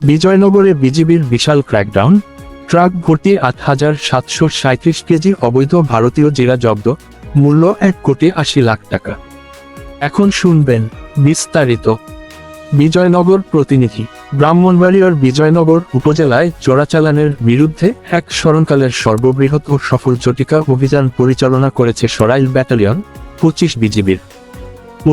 বিজয়নগরে বিজিবির বিশাল crackdown, truck ভর্তি ৮,৭৩৭ KG অবৈধ ভারতীয় জিরা জব্দ, মূল্য ১,৮০,০০,০০০ টাকা। এখন শুনবেন বিস্তারিত। বিজয়নগর প্রতিনিধি। ব্রাহ্মণবাড়িয়ার বিজয়নগর উপজেলায় চোরাচালানের বিরুদ্ধে এক স্মরণকালের সর্ববৃহৎ ও সফল জটিকা অভিযান পরিচালনা করেছে সরাইল ব্যাটালিয়ন ২৫ বিজিবির।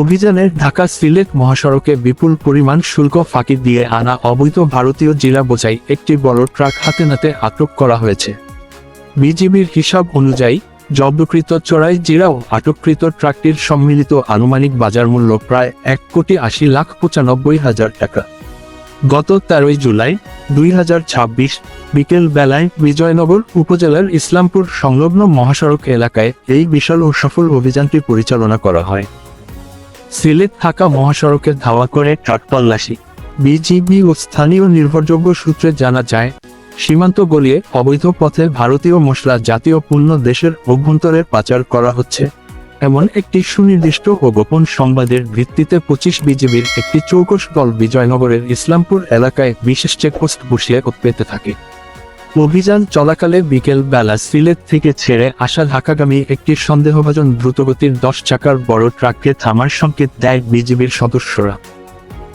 অভিযানে ঢাকা সিলেট মহাসড়কে বিপুল পরিমাণ শুল্ক ফাঁকি দিয়ে আনা অবৈধ ভারতীয় জিরা বোঝাই একটি বড় ট্রাক হাতে নাতে আটক করা হয়েছে। বিজিবির হিসাব অনুযায়ী জব্দকৃত চোরাই জিরা ও আটককৃত ট্রাকটির সম্মিলিত আনুমানিক বাজার মূল্য প্রায় ১,৮০,৯৫,০০০ টাকা। গত ১৩ জুলাই ২০২৬ বিকেল বেলায় বিজয়নগর উপজেলার ইসলামপুর সংলগ্ন মহাসড়ক এলাকায় এই বিশাল ও সফল অভিযানটি পরিচালনা করা হয়। সিলেট ঢাকা মহাসড়কে ধাওয়া করে ট্রাক তল্লাশি। বিজিবি ও স্থানীয় নির্ভরযোগ্য সূত্রে জানা যায়, সীমান্ত গলিয়ে অবৈধ পথে ভারতীয় মশলা জাতীয় পণ্য দেশের অভ্যন্তরে পাচার করা হচ্ছে, এমন একটি সুনির্দিষ্ট ও গোপন সংবাদের ভিত্তিতে ২৫ বিজিবির একটি চৌকস দল বিজয়নগরের ইসলামপুর এলাকায় বিশেষ চেকপোস্ট বসিয়ে পেতে থাকে। অভিযান চলাকালে বিকেল বেলা সিলেট থেকে ছেড়ে আসা ঢাকাগামী একটি সন্দেহভাজন দ্রুতগতির ১০ চাকার বড় ট্রাককে থামার সংকেত দেয় বিজিবির সদস্যরা।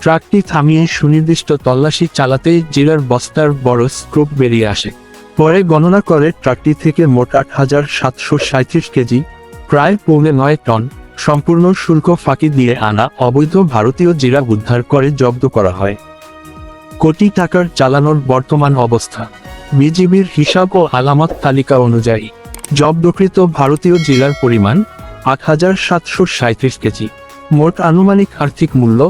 ট্রাকটি থামিয়ে সুনির্দিষ্ট তল্লাশি চালাতেই জিরার বস্তার বড় স্ক্রুপ বেরিয়ে আসে। পরে গণনা করে ট্রাকটি থেকে মোট ৮,৭৩৭ কেজি, প্রায় ৯.৫ টন সম্পূর্ণ শুল্ক ফাঁকি দিয়ে আনা অবৈধ ভারতীয় জিরা উদ্ধার করে জব্দ করা হয়। কোটি টাকার চালানোর বর্তমান অবস্থা। বিজিবির হিসাব ও আলামত তালিকা অনুযায়ী জব্দকৃত ভারতীয় জিরার পরিমাণ ৮,৭৩৭ কেজি। মোট আনুমানিক আর্থিক মূল্য,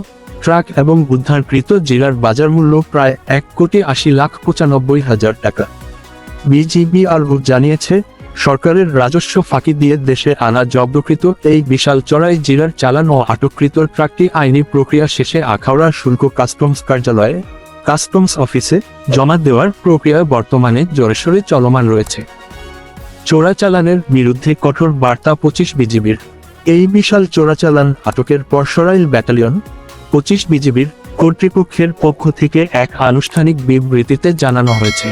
ট্রাক এবং উদ্ধারকৃত জিরার বাজার মূল্য প্রায় ১,৮০,৯৫,০০০ টাকা। বিজিবি আরও জানিয়েছে, সরকারের রাজস্ব ফাঁকি দিয়ে দেশে আনা জব্দকৃত এই বিশাল চড়াই জিরার চালান ও আটককৃত ট্রাকটি আইনি প্রক্রিয়া শেষে আখাউড়া শুল্ক কাস্টমস কার্যালয়ে কাস্টমস অফিসে জমা দেওয়ার প্রক্রিয়া বর্তমানে জোরেশোরে চলমান রয়েছে। চোরাচালানের বিরুদ্ধে কঠোর বার্তা ২৫ বিজিবির। এই বিশাল চোরাচালান আটকের পর সরাইল ব্যাটালিয়ন ২৫ বিজিবির কর্তৃপক্ষের পক্ষ থেকে এক আনুষ্ঠানিক বিবৃতিতে জানানো হয়েছে,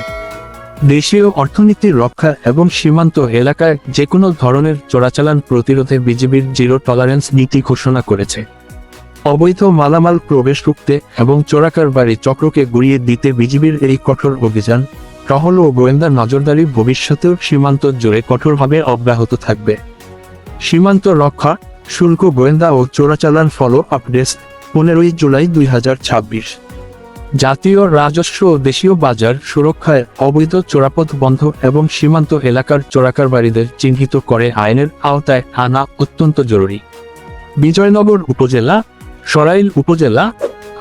দেশীয় অর্থনীতি রক্ষা এবং সীমান্ত এলাকায় যে কোনো ধরনের চোরাচালান প্রতিরোধে বিজিবির জিরো টলারেন্স নীতি ঘোষণা করেছে। অবৈধ মালামাল প্রবেশ রুখতে এবং চোরাকারবারি চক্রকে গুড়িয়ে দিতে বিজিবির এই কঠোর অভিযান, টহল ও গোয়েন্দা নজরদারি ভবিষ্যতেও সীমান্ত জুড়ে কঠোরভাবে অব্যাহত থাকবে। সীমান্ত রক্ষা, শুল্ক, গোয়েন্দা ও চোরাচালান ফলো আপ ডেস্ক, ১৫ জুলাই ২০২৬। জাতীয় রাজস্ব ও দেশীয় বাজার সুরক্ষায় অবৈধ চোরাপথ বন্ধ এবং সীমান্ত এলাকার চোরাকারবারিদের চিহ্নিত করে আইনের আওতায় আনা অত্যন্ত জরুরি। বিজয়নগর উপজেলা, সরাইল উপজেলা,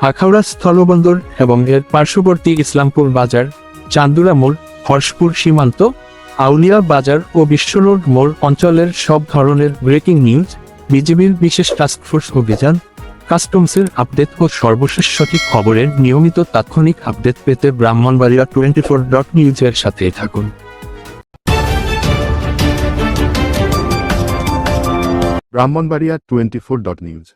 আখাউড়া স্থলবন্দর এবং এর পার্শ্ববর্তী ইসলামপুর বাজার, চান্দুরা মোড়, হর্ষপুর সীমান্ত, আউলিয়া বাজার ও বিশ্বরোড মোড় অঞ্চলের সব ধরনের ব্রেকিং নিউজ, বিজিবির বিশেষ টাস্কফোর্স অভিযান, কাস্টমসের আপডেট ও সর্বশেষ সঠিক খবরের নিয়মিত তাৎক্ষণিক আপডেট পেতে ব্রাহ্মণবাড়িয়া 24.news এর সাথে থাকুন। ব্রাহ্মণবাড়িয়া 24.news